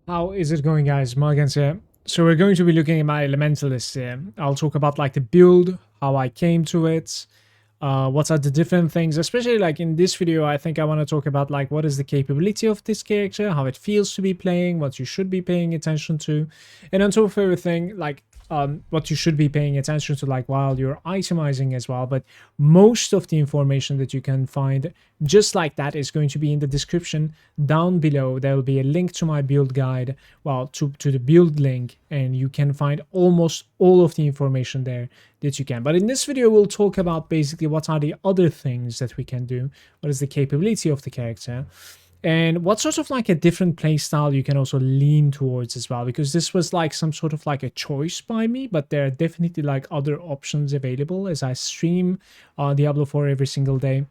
How is it going, guys? Malagant here. So we're going to be looking at my Elementalist here. I'll talk about like the build, how I came to it, what are the different things, especially like in this video. I think I want to talk about like what is the capability of this character, how it feels to be playing, what you should be paying attention to, and on top of everything, like what you should be paying attention to like while you're itemizing as well. But most of the information that you can find just like that is going to be in the description down below. There will be a link to my build guide, well, to the build link, and you can find almost all of the information there that you can. But in this video, we'll talk about basically what are the other things that we can do, what is the capability of the character, and what sort of like a different playstyle you can also lean towards as well, because this was like some sort of like a choice by me, but there are definitely like other options available as I stream Diablo 4 every single day.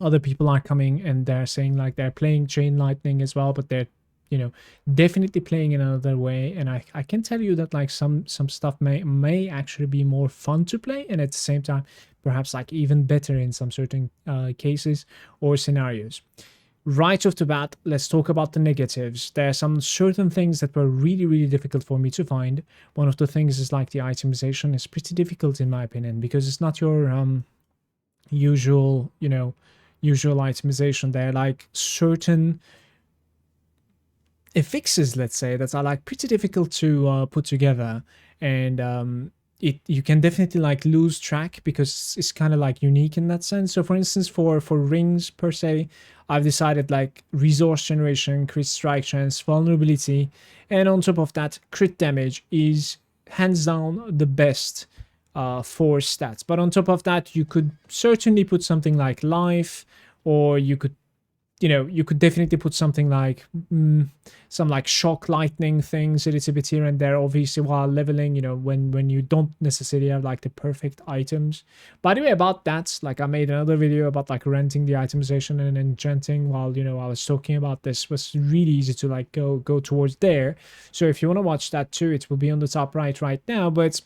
Other people are coming and they're saying like they're playing Chain Lightning as well, but they're, you know, definitely playing in another way. And I can tell you that like some stuff may actually be more fun to play, and at the same time perhaps like even better in some certain cases or scenarios. Right off the bat, let's talk about the negatives. There are some certain things that were really difficult for me to find. One of the things is like the itemization is pretty difficult in my opinion, because it's not your usual, usual itemization. There are like certain affixes, let's say, that are like pretty difficult to put together, and you can definitely like lose track because it's kind of like unique in that sense. So for instance, for rings per se, I've decided like resource generation, crit strike chance, vulnerability, and on top of that, crit damage is hands down the best for stats. But on top of that, you could certainly put something like life, or you could, you could definitely put something like some like shock lightning things a little bit here and there, obviously while leveling, when you don't necessarily have like the perfect items. By the way, about that, like I made another video about like renting the itemization and enchanting while, I was talking about this. It was really easy to like go towards there. So if you want to watch that too, it will be on the top right now. But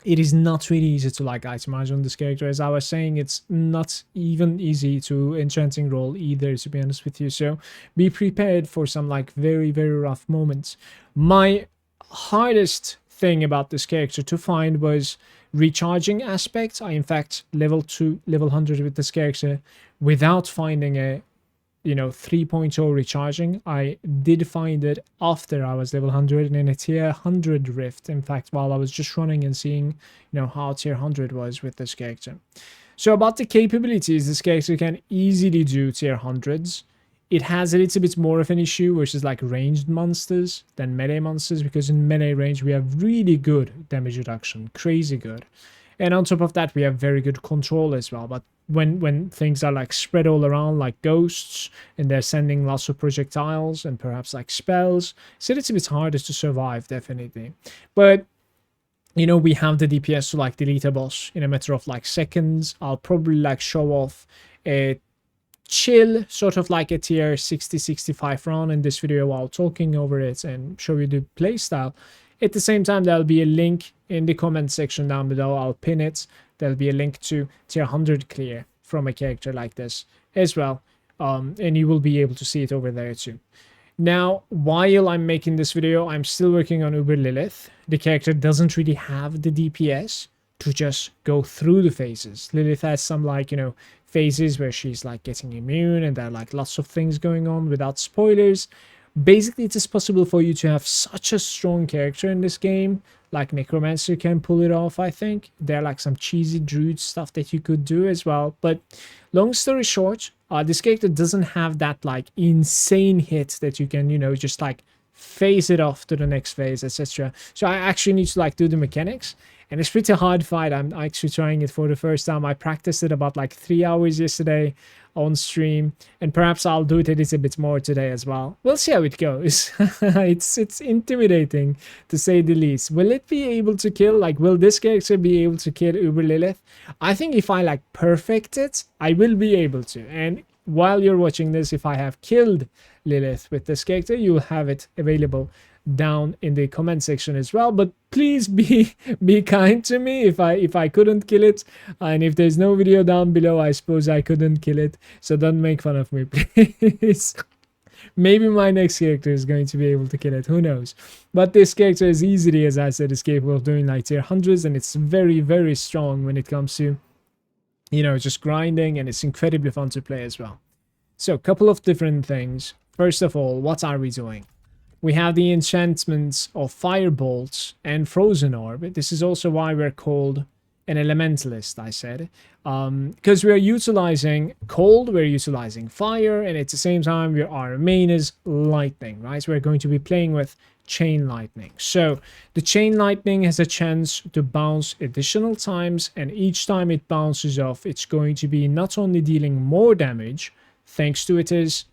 it is not really easy to like itemize on this character. As I was saying, it's not even easy to enchanting roll either, to be honest with you. So be prepared for some like very rough moments. My hardest thing about this character to find was recharging aspect. I in fact level 100 with this character without finding a 3.0 recharging. I did find it after I was level 100 and in a tier 100 rift, in fact, while I was just running and seeing how tier 100 was with this character. So about the capabilities, this character can easily do tier 100s. It has a little bit more of an issue, which is like ranged monsters than melee monsters, because in melee range we have really good damage reduction, crazy good. And on top of that, we have very good control as well. But when things are like spread all around like ghosts, and they're sending lots of projectiles and perhaps like spells, so it's a bit harder to survive, definitely. But we have the DPS to like delete a boss in a matter of like seconds. I'll probably like show off a chill sort of like a tier 60-65 run in this video while talking over it and show you the playstyle. At the same time, there'll be a link in the comment section down below. I'll pin it. There'll be a link to tier 100 clear from a character like this as well. And you will be able to see it over there too. Now, while I'm making this video, I'm still working on Uber Lilith. The character doesn't really have the DPS to just go through the phases. Lilith has some like, phases where she's like getting immune and there are like lots of things going on. Without spoilers, basically it is possible for you to have such a strong character in this game. Like Necromancer can pull it off, I think. There are like some cheesy druid stuff that you could do as well. But long story short, this character doesn't have that like insane hit that you can, just like phase it off to the next phase, etc. So I actually need to like do the mechanics, and it's pretty hard fight. I'm actually trying it for the first time. I practiced it about like 3 hours yesterday on stream, and perhaps I'll do it a little bit more today as well. We'll see how it goes. It's intimidating to say the least. Will it be able to kill? Like, will this character be able to kill Uber Lilith? I think if I like perfect it, I will be able to. And while you're watching this, if I have killed Lilith with this character, you'll have it available down in the comment section as well. But please be kind to me if I couldn't kill it, and if there's no video down below, I suppose I couldn't kill it, so don't make fun of me, please. Maybe my next character is going to be able to kill it, who knows. But this character is easily, as I said, is capable of doing like tier 100s, and it's very, very strong when it comes to, you know, just grinding, and it's incredibly fun to play as well. So a couple of different things. First of all, what are we doing? We have the enchantments of Firebolt and Frozen Orb. This is also why we're called an Elementalist, I said. Because we're utilizing cold, we're utilizing fire, and at the same time, our main is lightning, right? So we're going to be playing with chain lightning. So the chain lightning has a chance to bounce additional times, and each time it bounces off, it's going to be not only dealing more damage, thanks to its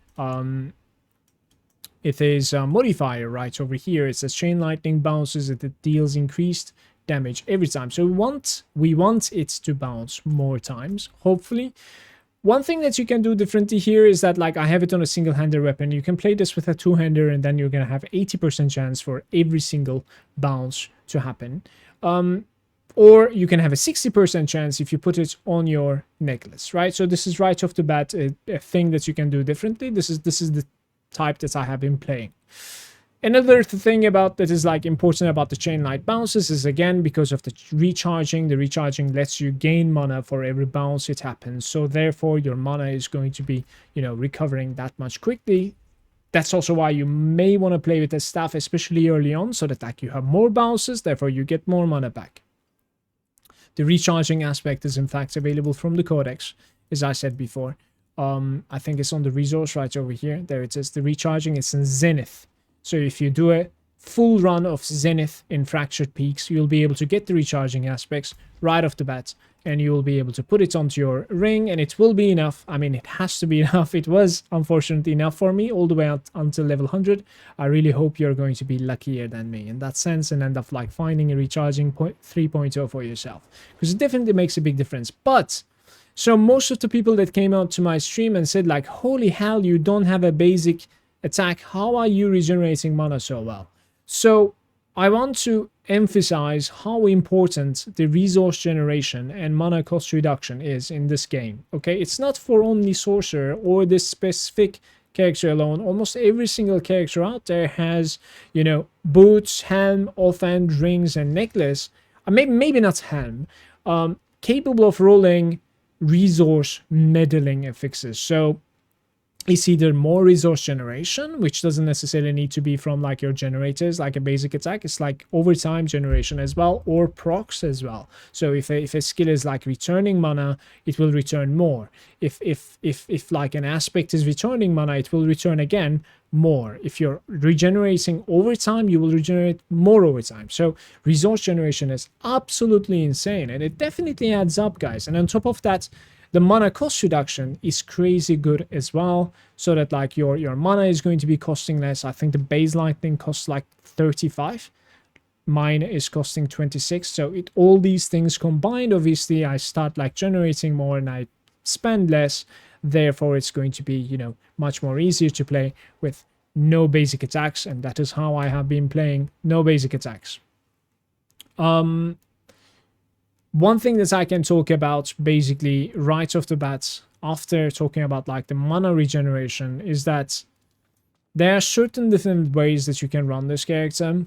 modifier right over here. It says chain lightning bounces, it deals increased damage every time. So we want it to bounce more times, hopefully. One thing that you can do differently here is that, like, I have it on a single-hander weapon. You can play this with a two-hander, and then you're gonna have 80% chance for every single bounce to happen. Or you can have a 60% chance if you put it on your necklace, right? So this is right off the bat a thing that you can do differently. This is the type that I have been playing. Another thing about that is like important about the chain light bounces is, again, because of the recharging. The recharging lets you gain mana for every bounce it happens. So therefore your mana is going to be, you know, recovering that much quickly. That's also why you may want to play with the staff, especially early on, so that like you have more bounces, therefore you get more mana back. The recharging aspect is in fact available from the codex, as I said before. I think it's on the resource right over here. There it is. The recharging is in Zenith. So if you do a full run of Zenith in Fractured Peaks, you'll be able to get the recharging aspects right off the bat, and you will be able to put it onto your ring, and it will be enough. I mean, it has to be enough. It was unfortunately enough for me all the way out until level 100. I really hope you're going to be luckier than me in that sense and end up like finding a recharging 3.0 for yourself, because it definitely makes a big difference. But so most of the people that came out to my stream and said like, holy hell, you don't have a basic attack, how are you regenerating mana so well? So I want to emphasize how important the resource generation and mana cost reduction is in this game. Okay, it's not for only Sorcerer or this specific character alone. Almost every single character out there has, you know, boots, helm, offhand, rings, and necklace. Maybe not helm. Capable of rolling resource meddling affixes. So it's either more resource generation, which doesn't necessarily need to be from like your generators, like a basic attack. It's like overtime generation as well, or procs as well. So if a skill is like returning mana, it will return more. If like an aspect is returning mana, it will return again more. If you're regenerating overtime, you will regenerate more overtime. So resource generation is absolutely insane, and it definitely adds up, guys. And on top of that, the mana cost reduction is crazy good as well, so that like your mana is going to be costing less. I think the base lightning costs like 35. Mine is costing 26. So all these things combined, obviously I start like generating more and I spend less. Therefore it's going to be, you know, much more easier to play with no basic attacks, and that is how I have been playing, no basic attacks. One thing that I can talk about basically right off the bat after talking about like the mana regeneration is that there are certain different ways that you can run this character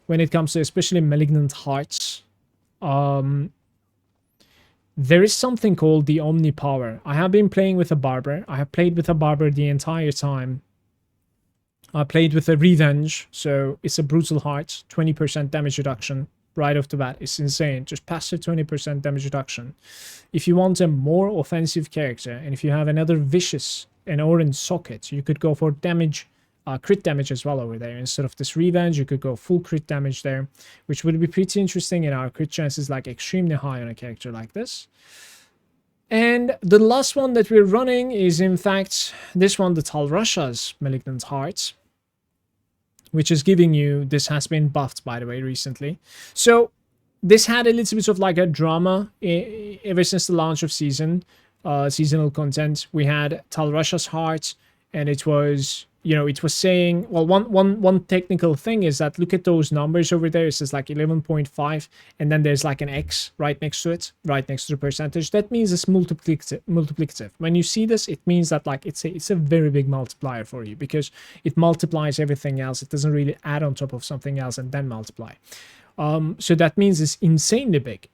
when it comes to especially Malignant Hearts. There is something called the Omni Power. I have been playing with a Barber. I have played with a Barber the entire time. I played with a Revenge, so it's a Brutal Heart, 20% damage reduction. Right off the bat, it's insane. Just passive 20% damage reduction. If you want a more offensive character, and if you have another Vicious, an orange socket, you could go for damage, crit damage as well over there. Instead of this Revenge, you could go full crit damage there, which would be pretty interesting, and our crit chance is like extremely high on a character like this. And the last one that we're running is in fact this one, the Tal Rasha's Malignant Hearts, which is giving you, this has been buffed by the way recently. So this had a little bit of like a drama ever since the launch of seasonal content. We had Tal Rasha's Heart, and it was you know, it was saying, well, one technical thing is that look at those numbers over there. It says like 11.5, and then there's like an X right next to it, right next to the percentage. That means it's multiplicative. When you see this, it means that like it's a very big multiplier for you, because it multiplies everything else. It doesn't really add on top of something else and then multiply. So that means it's insanely big.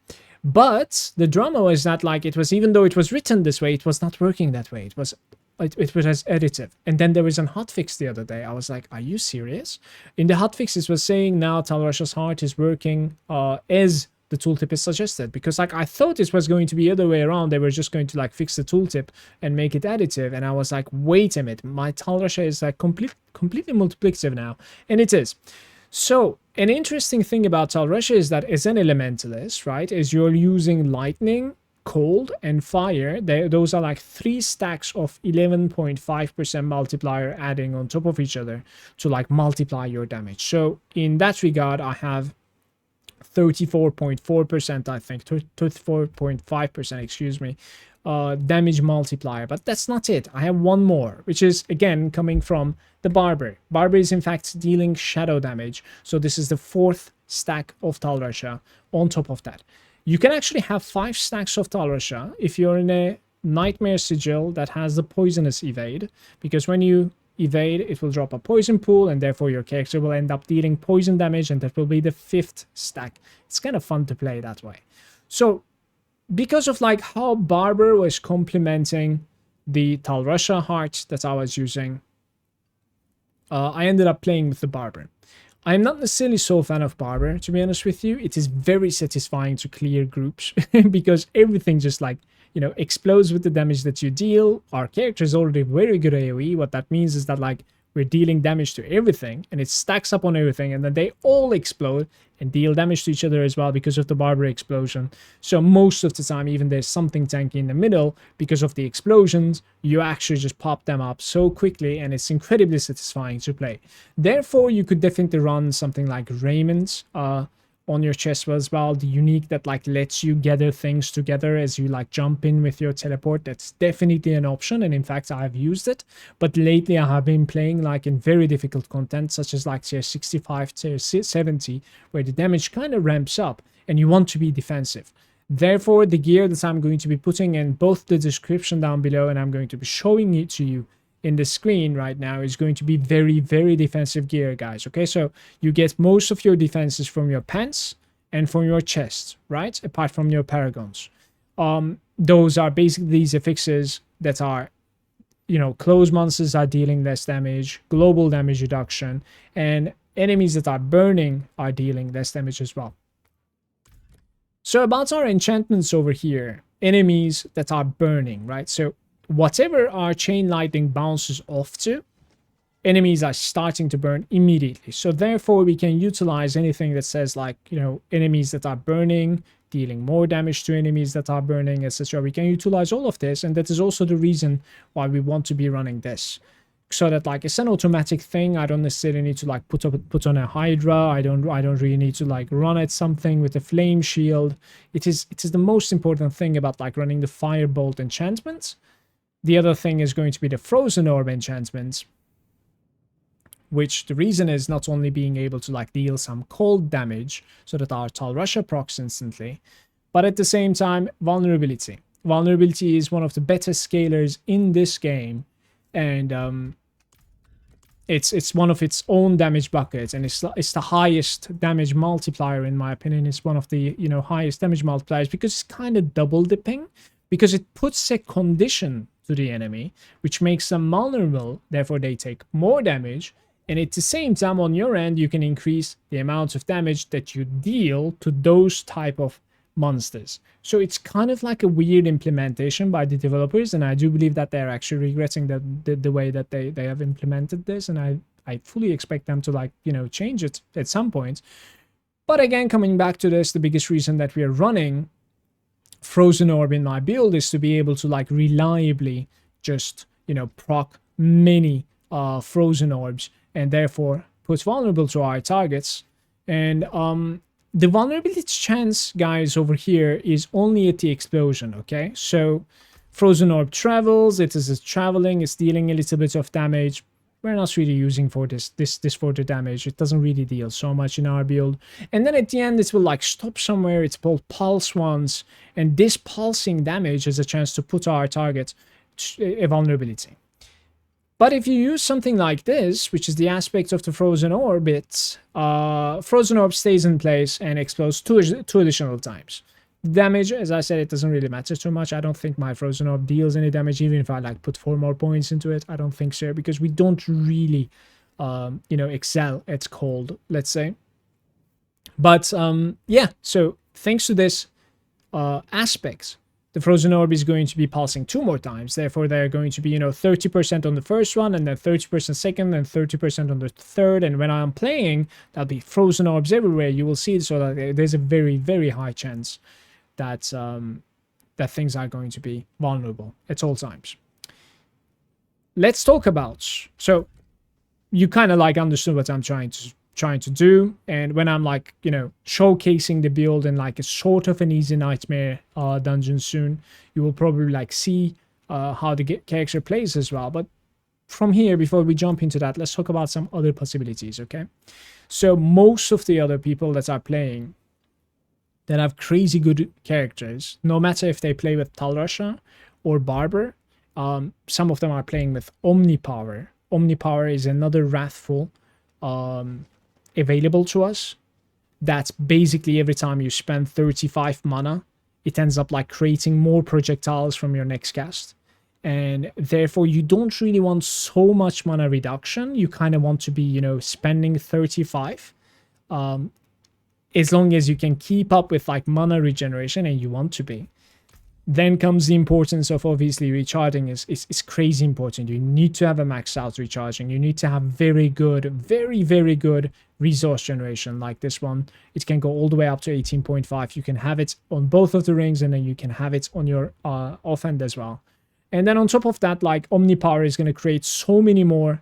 But the drama was that like it was, even though it was written this way, it was not working that way. It was as additive. And then there was an hotfix the other day. I was like, are you serious? In the hotfix, it was saying now Talrasha's Heart is working as the tooltip is suggested, because like I thought it was going to be the other way around. They were just going to like fix the tooltip and make it additive, and I was like, wait a minute, my Talrasha is like completely multiplicative now, and it is. So an interesting thing about Talrasha is that as an elementalist, right, as you're using lightning, cold, and fire, those are like 3 stacks of 11.5% multiplier adding on top of each other to like multiply your damage. So in that regard, I have 34.4%, I think, 34.5%, excuse me, damage multiplier. But that's not it. I have one more, which is again coming from the Barber. Barber is in fact dealing shadow damage. So this is the 4th stack of Talrasha on top of that. You can actually have 5 stacks of Talrasha if you're in a Nightmare Sigil that has the poisonous evade, because when you evade, it will drop a poison pool, and therefore your character will end up dealing poison damage, and that will be the 5th stack. It's kind of fun to play that way. So because of like how Barber was complementing the Talrasha Heart that I was using, I ended up playing with the Barber. I'm not necessarily so a fan of Barber, to be honest with you. It is very satisfying to clear groups because everything just like, you know, explodes with the damage that you deal. Our character is already very good AoE. What that means is that like we're dealing damage to everything, and it stacks up on everything, and then they all explode and deal damage to each other as well because of the Barber explosion. So most of the time, even there's something tanky in the middle, because of the explosions, you actually just pop them up so quickly, and it's incredibly satisfying to play. Therefore, you could definitely run something like Raymond on your chest as well, the unique that like lets you gather things together as you like jump in with your teleport. That's definitely an option, and in fact I've used it. But lately I have been playing like in very difficult content, such as like tier 65, tier 70, where the damage kind of ramps up and you want to be defensive. Therefore, the gear that I'm going to be putting in both the description down below, and I'm going to be showing it to you in the screen right now, is going to be very, very defensive gear, guys. Okay, so you get most of your defenses from your pants and from your chest, right? Apart from your paragons. Those are basically these affixes that are, you know, closed monsters are dealing less damage, global damage reduction, and enemies that are burning are dealing less damage as well. So about our enchantments over here, enemies that are burning, right? So whatever our chain lightning bounces off to, enemies are starting to burn immediately. So therefore, we can utilize anything that says like, you know, enemies that are burning, dealing more damage to enemies that are burning, etc. We can utilize all of this, and that is also the reason why we want to be running this. So that like it's an automatic thing. I don't necessarily need to like put on a Hydra. I don't really need to like run at something with a flame shield. It is the most important thing about like running the Firebolt enchantments. The other thing is going to be the Frozen Orb enchantments, which the reason is not only being able to like deal some cold damage so that our Talrasha procs instantly, but at the same time, vulnerability. Vulnerability is one of the better scalers in this game, and it's one of its own damage buckets, and it's the highest damage multiplier in my opinion. It's one of the, you know, highest damage multipliers because it's kind of double dipping, because it puts a condition to the enemy which makes them vulnerable, therefore they take more damage, and at the same time on your end you can increase the amount of damage that you deal to those type of monsters. So it's kind of like a weird implementation by the developers, and I do believe that they're actually regretting the way that they have implemented this, and I fully expect them to like, you know, change it at some point. But again, coming back to this, the biggest reason that we are running Frozen Orb in my build is to be able to like reliably just, you know, proc many Frozen Orbs, and therefore put vulnerable to our targets. And the vulnerability chance, guys, over here is only at the explosion, okay? So Frozen Orb travels, it is traveling, it's dealing a little bit of damage. we're not really using for this for the damage. It doesn't really deal so much in our build. And then at the end, it will like stop somewhere. It's called pulse once, and this pulsing damage is a chance to put our target a vulnerability. But if you use something like this, which is the aspect of the frozen orb, frozen orb stays in place and explodes two additional times. Damage, as I said, it doesn't really matter too much. I don't think my frozen orb deals any damage, even if I like put 4 more points into it. I don't think so, because we don't really, excel at cold, let's say. But yeah, so thanks to this aspect, the frozen orb is going to be pulsing 2 more times. Therefore, they're going to be, 30% on the first one, and then 30% second, and 30% on the third. And when I'm playing, there'll be frozen orbs everywhere. You will see it, so that there's a very, very high chance that that things are going to be vulnerable at all times. Let's talk about, so you kind of like understood what I'm trying to do, and when I'm like, showcasing the build in like a sort of an easy nightmare dungeon soon, you will probably like see how the character plays as well. But from here, before we jump into that, let's talk about some other possibilities. Okay, so most of the other people that are playing that have crazy good characters, no matter if they play with Talrasha or Barber, some of them are playing with Omnipower. Omnipower is another Wrathful available to us. That's basically every time you spend 35 mana, it ends up like creating more projectiles from your next cast. And therefore, you don't really want so much mana reduction. You kind of want to be, spending 35. As long as you can keep up with like mana regeneration, and you want to be. Then comes the importance of obviously recharging is crazy important. You need to have a maxed out recharging. You need to have very good, very, very good resource generation like this one. It can go all the way up to 18.5. You can have it on both of the rings, and then you can have it on your offhand as well. And then on top of that, like Omnipower is going to create so many more,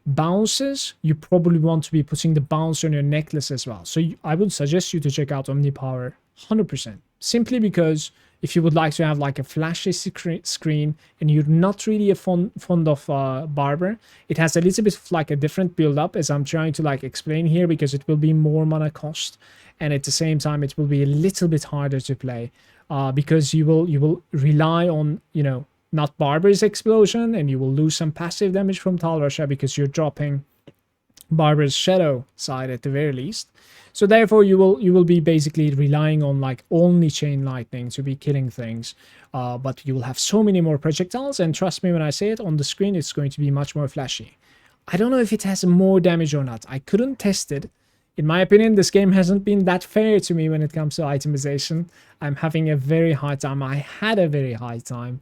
bounces. You probably want to be putting the bounce on your necklace as well. So I would suggest you to check out Omnipower 100%. Simply because if you would like to have like a flashy screen and you're not really a fond of Barber, it has a little bit of like a different build up, as I'm trying to like explain here, because it will be more mana cost, and at the same time it will be a little bit harder to play because you will rely on, not Barber's explosion, and you will lose some passive damage from Talrasha because you're dropping Barber's shadow side at the very least. So therefore you will be basically relying on like only chain lightning to be killing things, but you will have so many more projectiles, and trust me when I say it, on the screen it's going to be much more flashy. I don't know if it has more damage or not. I couldn't test it. In my opinion, this game hasn't been that fair to me when it comes to itemization. I'm having a very hard time. I had a very hard time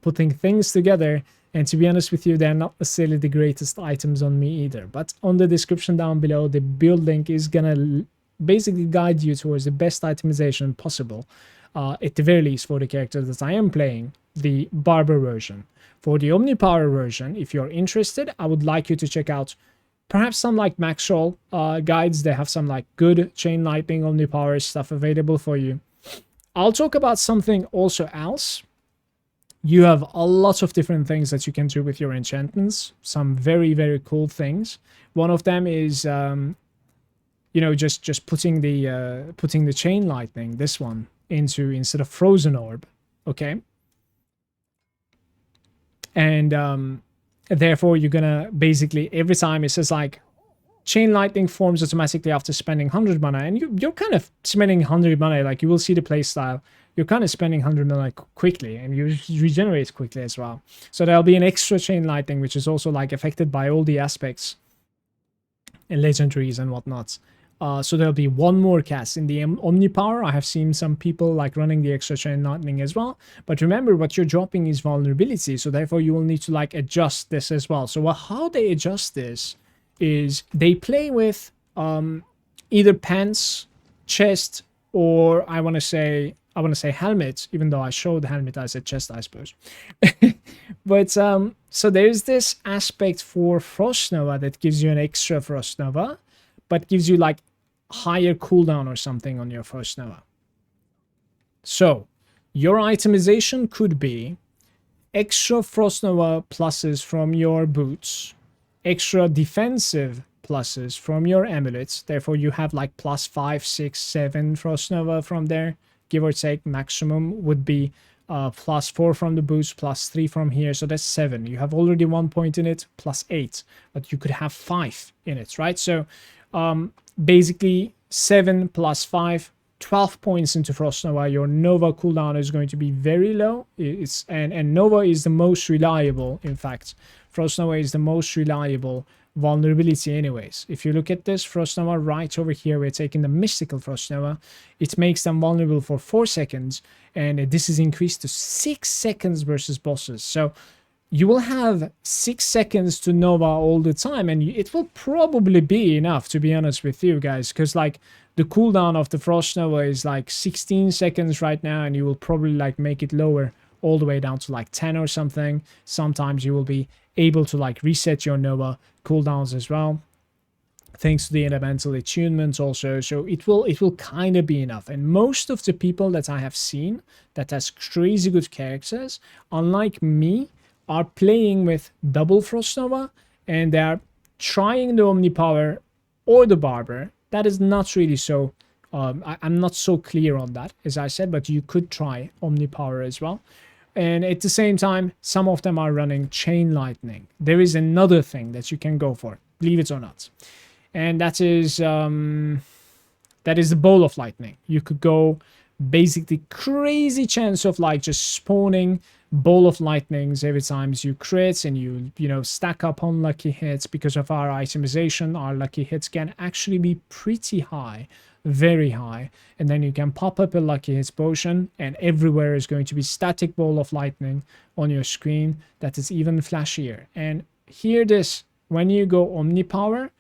putting things together, and to be honest with you, they're not necessarily the greatest items on me either. But on the description down below, the build link is gonna basically guide you towards the best itemization possible, at the very least for the character that I am playing, the Barber version. For the Omnipower version, if you're interested, I would like you to check out perhaps some like Maxroll guides. They have some like good chain lightning Omnipower stuff available for you. I'll talk about something also else. You have a lot of different things that you can do with your enchantments. Some very, very cool things. One of them is, just putting the chain lightning, this one, into instead of frozen orb. Okay. And therefore, you're gonna basically every time it says like chain lightning forms automatically after spending 100 mana, and you're kind of spending 100 mana. Like you will see the playstyle. You're kind of spending 100 mana quickly, and you regenerate quickly as well. So there'll be an extra chain lightning, which is also like affected by all the aspects and legendaries and whatnot. So there'll be one more cast in the Omnipower. I have seen some people like running the extra chain lightning as well. But remember, what you're dropping is vulnerability, so therefore you will need to like adjust this as well. So how they adjust this is they play with either pants, chest, or I want to say helmet, even though I showed helmet, I said chest, I suppose. But so there's this aspect for Frost Nova that gives you an extra Frost Nova, but gives you like higher cooldown or something on your Frost Nova. So your itemization could be extra Frost Nova pluses from your boots, extra defensive pluses from your amulets. Therefore, you have like plus 5, 6, 7 Frost Nova from there, give or take. Maximum would be plus 4 from the boost, plus 3 from here. So that's 7. You have already 1 point in it, plus 8. But you could have 5 in it, right? So basically 7 plus 5, 12 points into Frost Nova. Your Nova cooldown is going to be very low. And Nova is the most reliable, in fact. Frost Nova is the most reliable vulnerability anyways. If you look at this Frost Nova right over here, we're taking the mystical Frost Nova. It makes them vulnerable for 4 seconds, and this is increased to 6 seconds versus bosses. So you will have 6 seconds to Nova all the time, and it will probably be enough, to be honest with you guys, because like the cooldown of the Frost Nova is like 16 seconds right now, and you will probably like make it lower all the way down to like 10 or something. Sometimes you will be able to like reset your Nova cooldowns as well, thanks to the elemental attunement also. So it will kind of be enough. And most of the people that I have seen that has crazy good characters, unlike me, are playing with double Frost Nova, and they are trying the Omnipower or the Barber. That is not really so I'm not so clear on that, as I said, but you could try Omnipower as well. And at the same time, some of them are running Chain Lightning. There is another thing that you can go for, believe it or not. And that is the Bowl of Lightning. You could go basically crazy chance of like just spawning Bowl of Lightnings every time you crit, and you know, stack up on lucky hits. Because of our itemization, our lucky hits can actually be pretty high, very high, and then you can pop up a lucky hits potion, and everywhere is going to be static Bowl of Lightning on your screen that is even flashier. And hear this, when you go Omnipower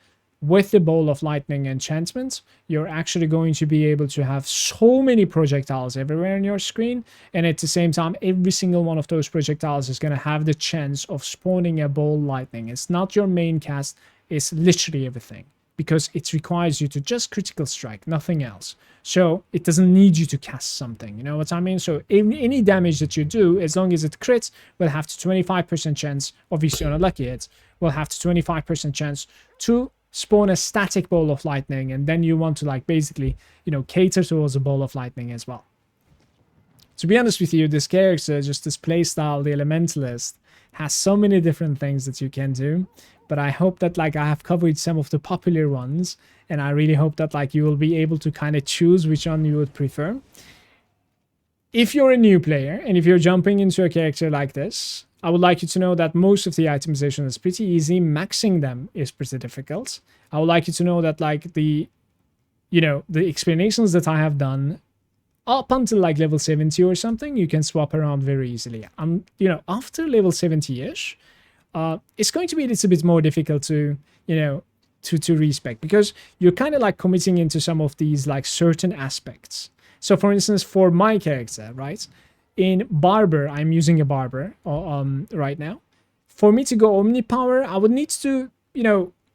with the Bowl of Lightning enchantment, you're actually going to be able to have so many projectiles everywhere on your screen, and at the same time, every single one of those projectiles is going to have the chance of spawning a Bowl of Lightning. It's not your main cast, it's literally everything, because it requires you to just critical strike, nothing else. So it doesn't need you to cast something, you know what I mean? So any damage that you do, as long as it crits, will have to 25% chance, obviously on a lucky hit, will have to 25% chance to spawn a static Bowl of Lightning, and then you want to like basically, you know, cater towards a Bowl of Lightning as well. To be honest with you, this character, just this playstyle, the Elementalist, has so many different things that you can do, but I hope that like I have covered some of the popular ones, and I really hope that like you will be able to kind of choose which one you would prefer. If you're a new player and if you're jumping into a character like this, I would like you to know that most of the itemization is pretty easy. Maxing them is pretty difficult. I would like you to know that like the explanations that I have done up until like level 70 or something, you can swap around very easily. After level 70-ish, it's going to be a little bit more difficult to, to respec, because you're kind of like committing into some of these like certain aspects. So for instance, for my character, right, in Barber, I'm using a Barber right now. For me to go Omnipower, I would need to,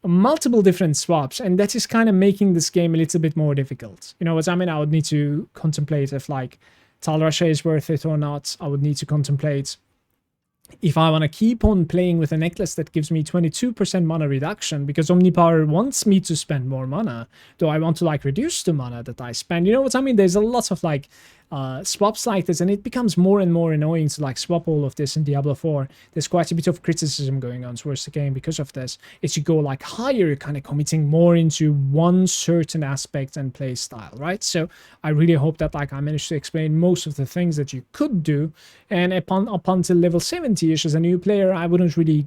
multiple different swaps, and that is kind of making this game a little bit more difficult. You know what I mean? I would need to contemplate if like Tal Rasha is worth it or not. I would need to contemplate if I want to keep on playing with a necklace that gives me 22% mana reduction, because Omnipower wants me to spend more mana. Do I want to like reduce the mana that I spend? You know what I mean? There's a lot of like swaps like this, and it becomes more and more annoying to like swap all of this in Diablo 4. There's quite a bit of criticism going on towards the game because of this. As you go like higher, you're kind of committing more into one certain aspect and play style, right? So I really hope that like I managed to explain most of the things that you could do, and up until level 70-ish as a new player, I wouldn't really,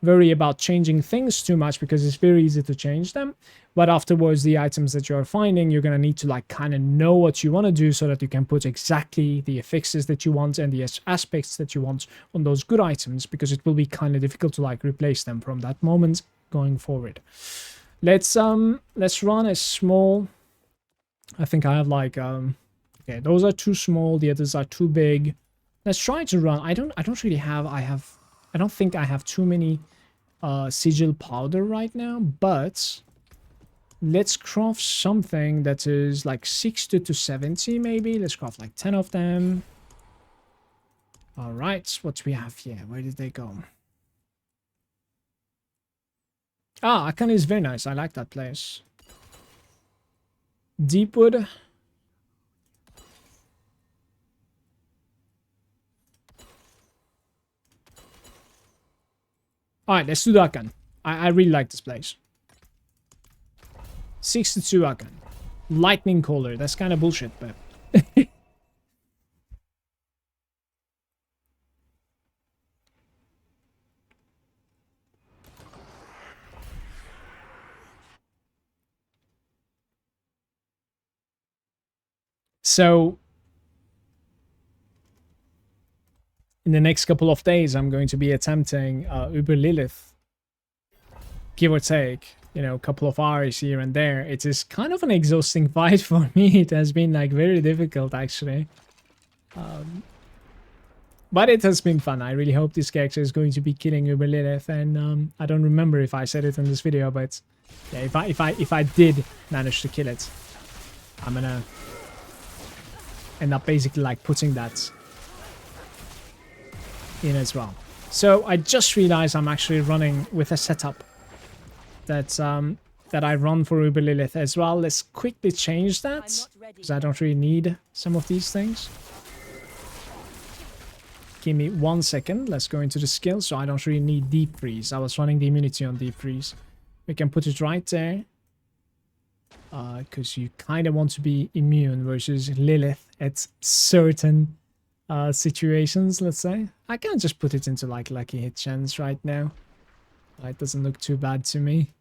worry about changing things too much, because it's very easy to change them. But afterwards, the items that you're finding, you're going to need to like kind of know what you want to do, so that you can put exactly the affixes that you want and the aspects that you want on those good items, because it will be kind of difficult to like replace them from that moment going forward. Let's run a small. I think I have like okay, those are too small, the others are too big. Let's try to run. I don't really have. I don't think I have too many sigil powder right now, but let's craft something that is like 60 to 70 maybe. Let's craft like 10 of them. All right, what do we have here? Where did they go? Ah, Akan is very nice. I like that place. Deepwood. Alright, let's do the Akan. I really like this place. 62 Akan. Lightning Caller. That's kind of bullshit, but... So... in the next couple of days, I'm going to be attempting Uber Lilith. Give or take, you know, a couple of hours here and there. It is kind of an exhausting fight for me. It has been, like, very difficult, actually. But it has been fun. I really hope this character is going to be killing Uber Lilith. And I don't remember if I said it in this video, but yeah, if I did manage to kill it, I'm gonna end up basically, like, putting that in as well. So I just realized I'm actually running with a setup that that I run for Uber Lilith as well. Let's quickly change that because I don't really need some of these things. Give me 1 second. Let's go into the skill. So I don't really need Deep Freeze. I was running the immunity on Deep Freeze. We can put it right there. Because you kind of want to be immune versus Lilith at certain situations, let's say. I can just put it into like lucky hit chance right now. It doesn't look too bad to me.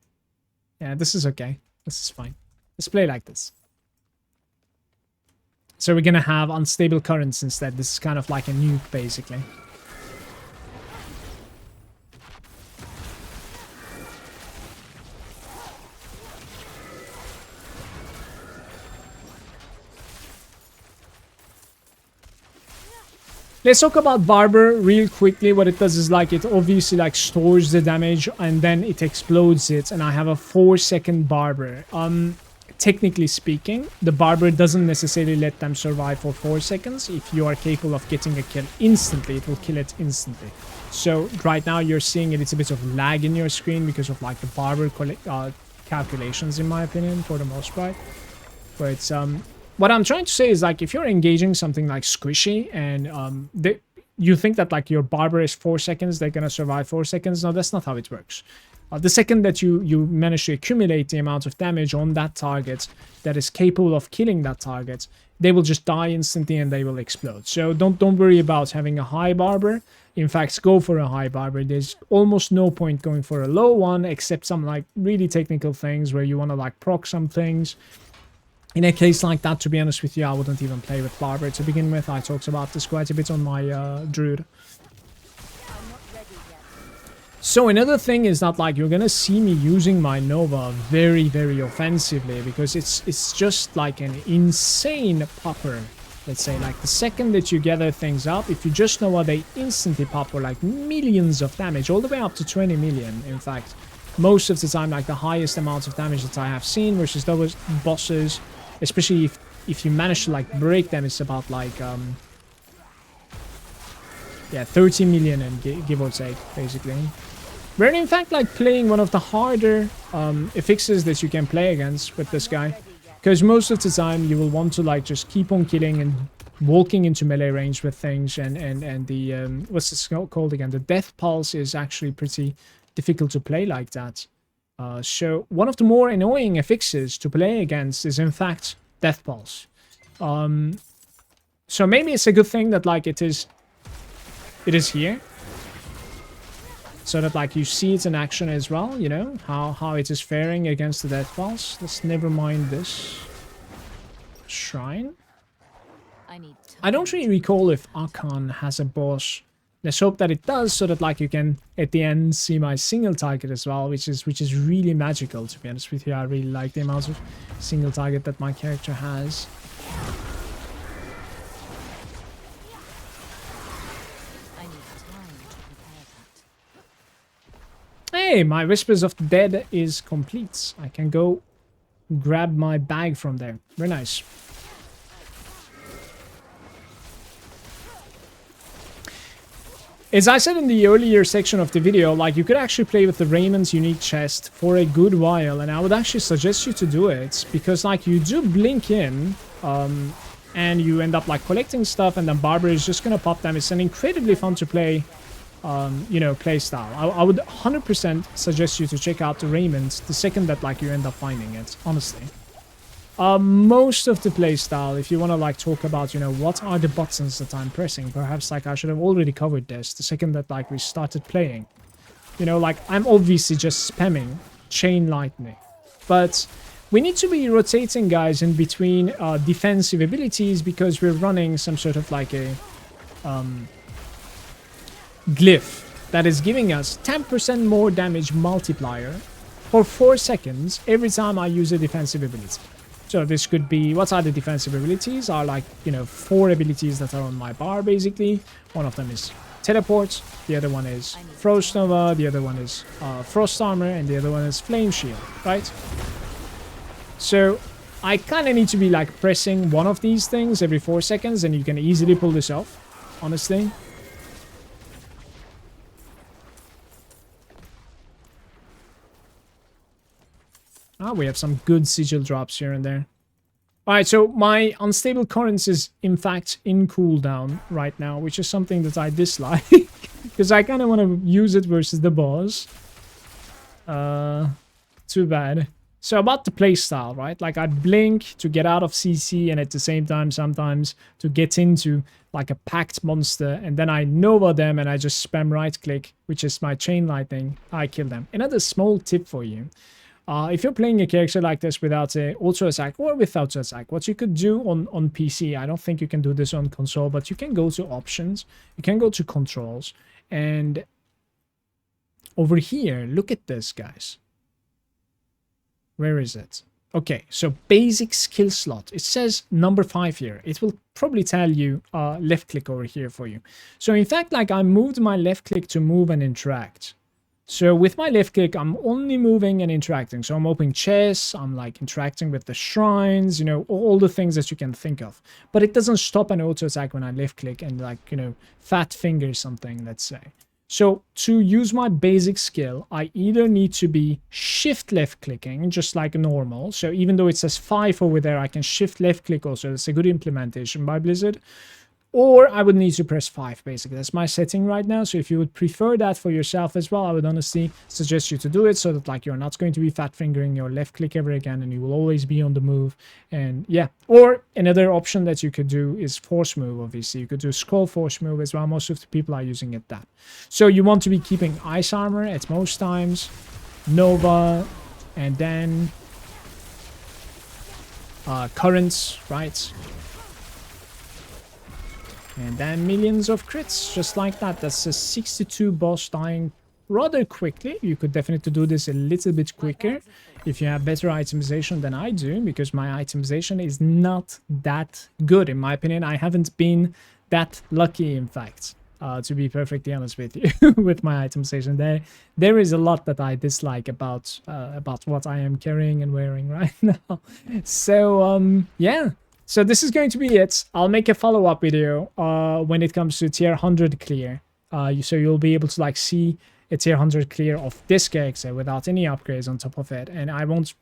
Yeah, this is okay. This is fine. Let's play like this. So we're gonna have unstable currents instead. This is kind of like a nuke, basically. Let's talk about Barber real quickly. What it does is like it obviously like stores the damage and then it explodes it, and I have a 4-second Barber. Technically speaking, the Barber doesn't necessarily let them survive for 4 seconds. If you are capable of getting a kill instantly, it will kill it instantly. So right now you're seeing it's a bit of lag in your screen because of like the Barber calculations, in my opinion, for the most part. But what I'm trying to say is, like, if you're engaging something like squishy and you think that like your Barber is 4 seconds, they're gonna survive 4 seconds. No, that's not how it works. The second that you manage to accumulate the amount of damage on that target that is capable of killing that target, they will just die instantly and they will explode. So don't worry about having a high Barber. In fact, go for a high Barber. There's almost no point going for a low one, except some like really technical things where you want to like proc some things. In a case like that, to be honest with you, I wouldn't even play with Barber to begin with. I talked about this quite a bit on my Druid. So another thing is that like you're gonna see me using my Nova very, very offensively because it's just like an insane popper. Let's say like the second that you gather things up, if you just Nova, they instantly pop for like millions of damage, all the way up to 20 million. In fact, most of the time, like the highest amount of damage that I have seen versus those bosses, especially if you manage to like break them, it's about like yeah, 30 million and give or take, basically. We're in fact like playing one of the harder affixes that you can play against with this guy, because most of the time you will want to like just keep on killing and walking into melee range with things, and the what's this called again? The Death Pulse is actually pretty difficult to play like that. So one of the more annoying affixes to play against is in fact Death Pulse. So maybe it's a good thing that like it is here, so that like you see it in action as well, you know, how it is faring against the Death Pulse. Let's never mind this shrine. I don't really recall if Akan has a boss. Let's hope that it does, so that like you can at the end see my single target as well, which is really magical, to be honest with you. I really like the amount of single target that my character has. Hey, my Whispers of the Dead is complete. I can go grab my bag from there. Very nice. As I said in the earlier section of the video, like you could actually play with the Raymond's unique chest for a good while, and I would actually suggest you to do it because like you do blink in, and you end up like collecting stuff, and then Barber is just gonna pop them. It's an incredibly fun to play, you know, play style. I would 100% suggest you to check out the Raymond's the second that like you end up finding it, honestly. Most of the playstyle, if you want to like talk about, you know, what are the buttons that I'm pressing, perhaps like I should have already covered this the second that like we started playing. You know, like I'm obviously just spamming chain lightning, but we need to be rotating, guys, in between defensive abilities because we're running some sort of like a glyph that is giving us 10% more damage multiplier for 4 seconds every time I use a defensive ability. So this could be, what are the defensive abilities? Are like, you know, 4 abilities that are on my bar, basically. One of them is Teleport, the other one is Frost Nova, the other one is Frost Armor, and the other one is Flame Shield, right? So I kind of need to be like pressing one of these things every 4 seconds, and you can easily pull this off, honestly. Ah, we have some good sigil drops here and there. Alright, so my unstable currents is in fact in cooldown right now, which is something that I dislike. Because I kind of want to use it versus the boss. Too bad. So about the playstyle, right? Like I blink to get out of CC, and at the same time sometimes to get into like a packed monster, and then I Nova them and I just spam right click, which is my chain lightning. I kill them. Another small tip for you. If you're playing a character like this without a auto attack or with auto attack, what you could do on PC, I don't think you can do this on console, but you can go to options, you can go to controls, and over here, look at this, guys. Where is it? Okay, so basic skill slot. It says number 5 here. It will probably tell you left click over here for you. So in fact, like I moved my left click to move and interact. So with my left click, I'm only moving and interacting. So I'm opening chests, I'm like interacting with the shrines, you know, all the things that you can think of. But it doesn't stop an auto attack when I left click and like, you know, fat finger something, let's say. So to use my basic skill, I either need to be shift left clicking, just like normal. So even though it says 5 over there, I can shift left click also. That's a good implementation by Blizzard. Or I would need to press 5, basically. That's my setting right now. So if you would prefer that for yourself as well, I would honestly suggest you to do it so that like you're not going to be fat fingering your left click ever again, and you will always be on the move. And yeah, or another option that you could do is force move, obviously. You could do scroll force move as well. Most of the people are using it that. So you want to be keeping ice armor at most times, Nova, and then currents, right? And then millions of crits, just like that. That's a 62 boss dying rather quickly. You could definitely do this a little bit quicker if you have better itemization than I do, because my itemization is not that good. In my opinion, I haven't been that lucky, in fact, to be perfectly honest with you, with my itemization. There is a lot that I dislike about what I am carrying and wearing right now. So, yeah. So this is going to be it. I'll make a follow-up video when it comes to tier 100 clear. So you'll be able to like see a tier 100 clear of this character without any upgrades on top of it. And I won't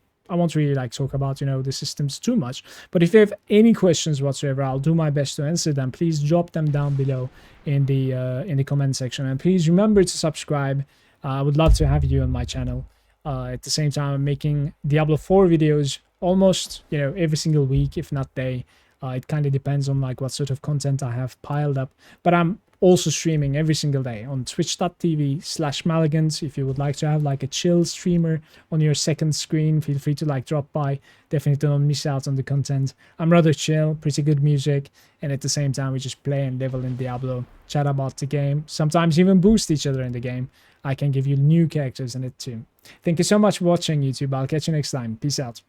really like talk about, you know, the systems too much. But if you have any questions whatsoever, I'll do my best to answer them. Please drop them down below in the comment section. And please remember to subscribe. I would love to have you on my channel. At the same time, I'm making Diablo 4 videos almost, you know, every single week, if not day. It kind of depends on like what sort of content I have piled up, but I'm also streaming every single day on twitch.tv/Malagant. If you would like to have like a chill streamer on your second screen, feel free to like drop by. Definitely don't miss out on the content. I'm rather chill, pretty good music, and at the same time we just play and level in Diablo, chat about the game, sometimes even boost each other in the game. I can give you new characters in it too. Thank you so much for watching, YouTube. I'll catch you next time. Peace out.